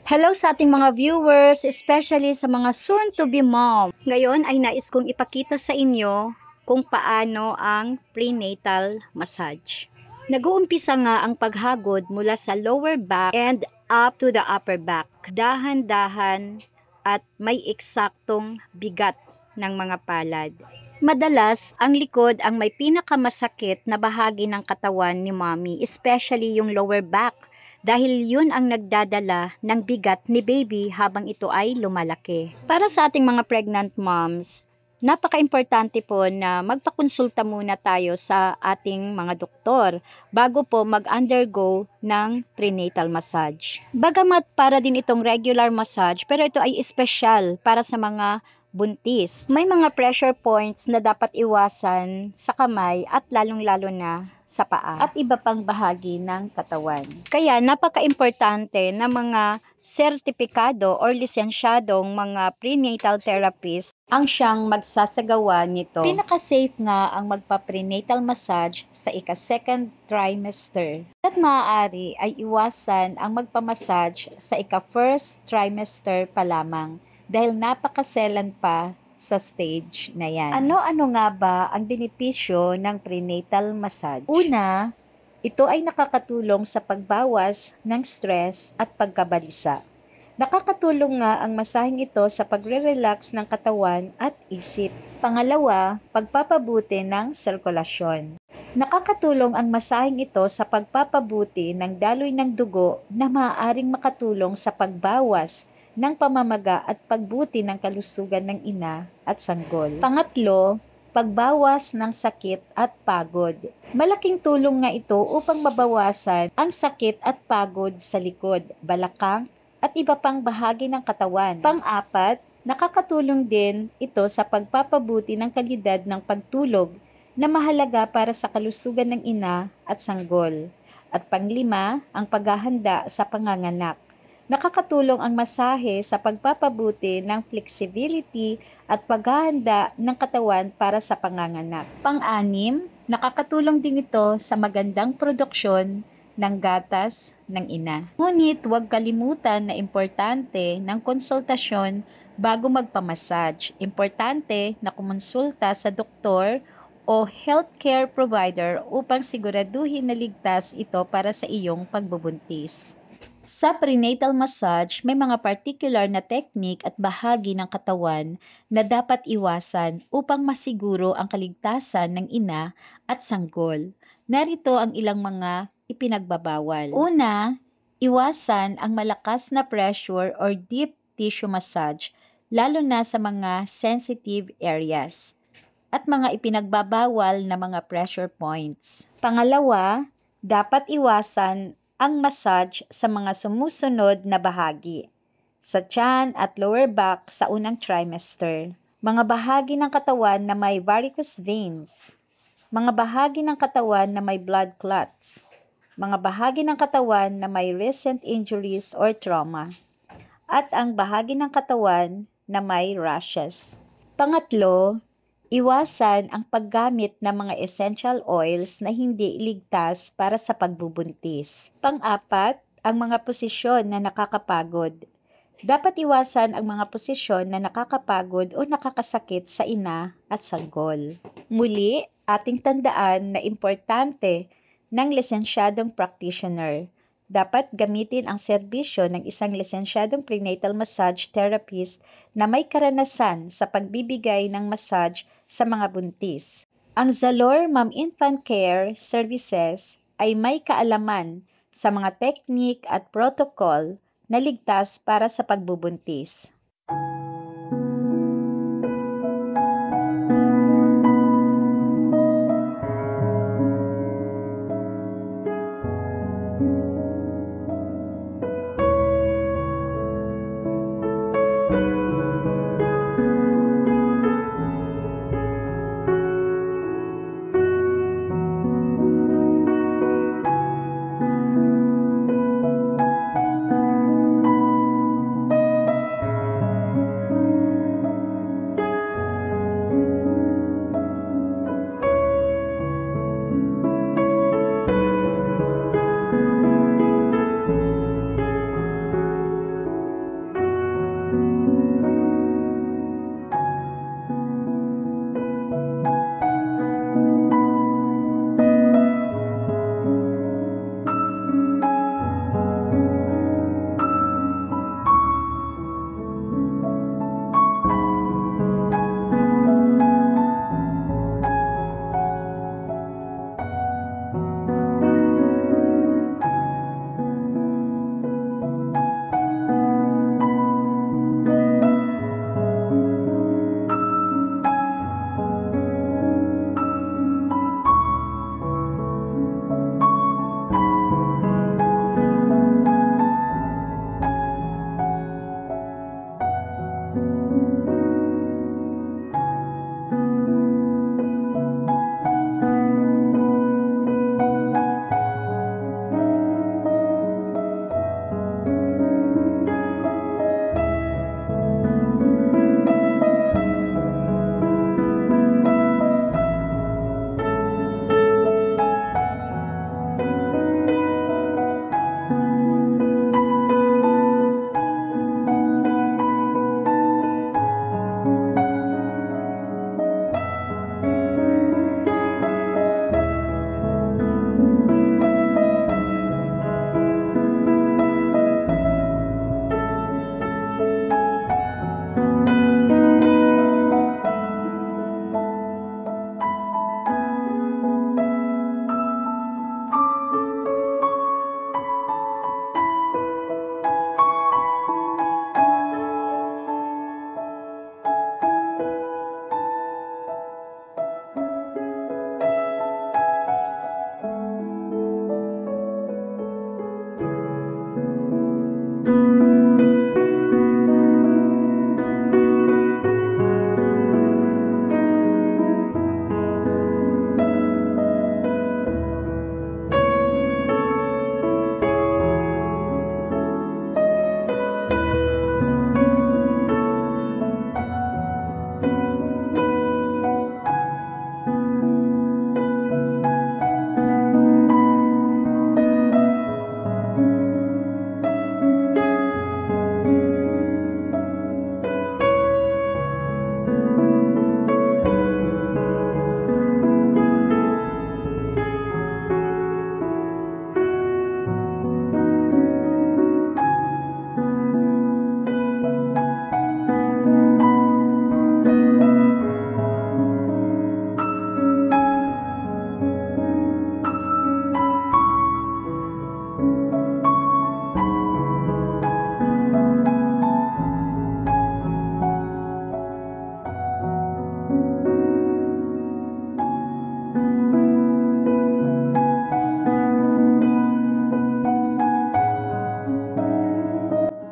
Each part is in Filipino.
Hello sa ating mga viewers, especially sa mga soon-to-be mom. Ngayon ay nais kong ipakita sa inyo kung paano ang prenatal massage. Nag-uumpisa nga ang paghagod mula sa lower back and up to the upper back. Dahan-dahan at may eksaktong bigat ng mga palad. Madalas, ang likod ang may pinakamasakit na bahagi ng katawan ni mommy, especially yung lower back, dahil yun ang nagdadala ng bigat ni baby habang ito ay lumalaki. Para sa ating mga pregnant moms, napaka-importante po na magpakonsulta muna tayo sa ating mga doktor bago po mag-undergo ng prenatal massage. Bagamat para din itong regular massage, pero ito ay espesyal para sa mga buntis. May mga pressure points na dapat iwasan sa kamay at lalong-lalo na sa paa at iba pang bahagi ng katawan. Kaya napaka-importante na mga sertipikado or lisensyadong mga prenatal therapist ang siyang magsasagawa nito. Pinaka-safe nga ang magpa-prenatal massage sa ika-second trimester. At maaari ay iwasan ang magpa-massage sa ika-first trimester pa lamang dahil napakaselan pa sa stage na yan. Ano-ano nga ba ang benepisyo ng prenatal massage? Una, ito ay nakakatulong sa pagbawas ng stress at pagkabalisa. Nakakatulong nga ang masaheng ito sa pagre-relax ng katawan at isip. Pangalawa, pagpapabuti ng sirkulasyon. Nakakatulong ang masaheng ito sa pagpapabuti ng daloy ng dugo na maaaring makatulong sa pagbawas ng pamamaga at pagbuti ng kalusugan ng ina at sanggol. Pangatlo, pagbawas ng sakit at pagod. Malaking tulong nga ito upang mabawasan ang sakit at pagod sa likod, balakang at iba pang bahagi ng katawan. Pang-apat, nakakatulong din ito sa pagpapabuti ng kalidad ng pagtulog na mahalaga para sa kalusugan ng ina at sanggol. At panglima, ang paghahanda sa panganganak. Nakakatulong ang masahe sa pagpapabuti ng flexibility at paghahanda ng katawan para sa panganganak. Pang-anim, nakakatulong din ito sa magandang produksyon ng gatas ng ina. Ngunit huwag kalimutan na importante ng konsultasyon bago magpamassage. Importante na kumonsulta sa doktor o healthcare provider upang siguraduhin na ligtas ito para sa iyong pagbubuntis. Sa prenatal massage, may mga particular na technique at bahagi ng katawan na dapat iwasan upang masiguro ang kaligtasan ng ina at sanggol. Narito ang ilang mga ipinagbabawal. Una, iwasan ang malakas na pressure or deep tissue massage, lalo na sa mga sensitive areas at mga ipinagbabawal na mga pressure points. Pangalawa, dapat iwasan ang massage sa mga sumusunod na bahagi, sa tiyan at lower back sa unang trimester, mga bahagi ng katawan na may varicose veins, mga bahagi ng katawan na may blood clots, mga bahagi ng katawan na may recent injuries or trauma, at ang bahagi ng katawan na may rashes. Pangatlo, iwasan ang paggamit ng mga essential oils na hindi ligtas para sa pagbubuntis. Pang-apat, ang mga posisyon na nakakapagod. Dapat iwasan ang mga posisyon na nakakapagod o nakakasakit sa ina at sanggol. Muli, ating tandaan na importante ng lisensyadong practitioner. Dapat gamitin ang serbisyo ng isang lisensyadong prenatal massage therapist na may karanasan sa pagbibigay ng massage sa mga buntis. Ang Zalor Mom-Infant Care Services ay may kaalaman sa mga teknik at protocol na ligtas para sa pagbubuntis.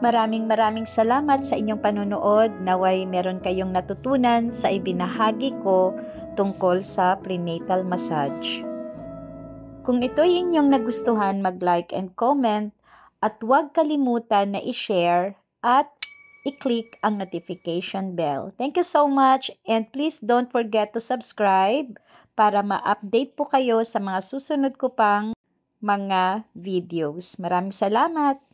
Maraming salamat sa inyong panonood. Naway meron kayong natutunan sa ibinahagi ko tungkol sa prenatal massage. Kung ito'y inyong nagustuhan, mag-like and comment at huwag kalimutan na i-share at i-click ang notification bell. Thank you so much and please don't forget to subscribe para ma-update po kayo sa mga susunod ko pang mga videos. Maraming salamat!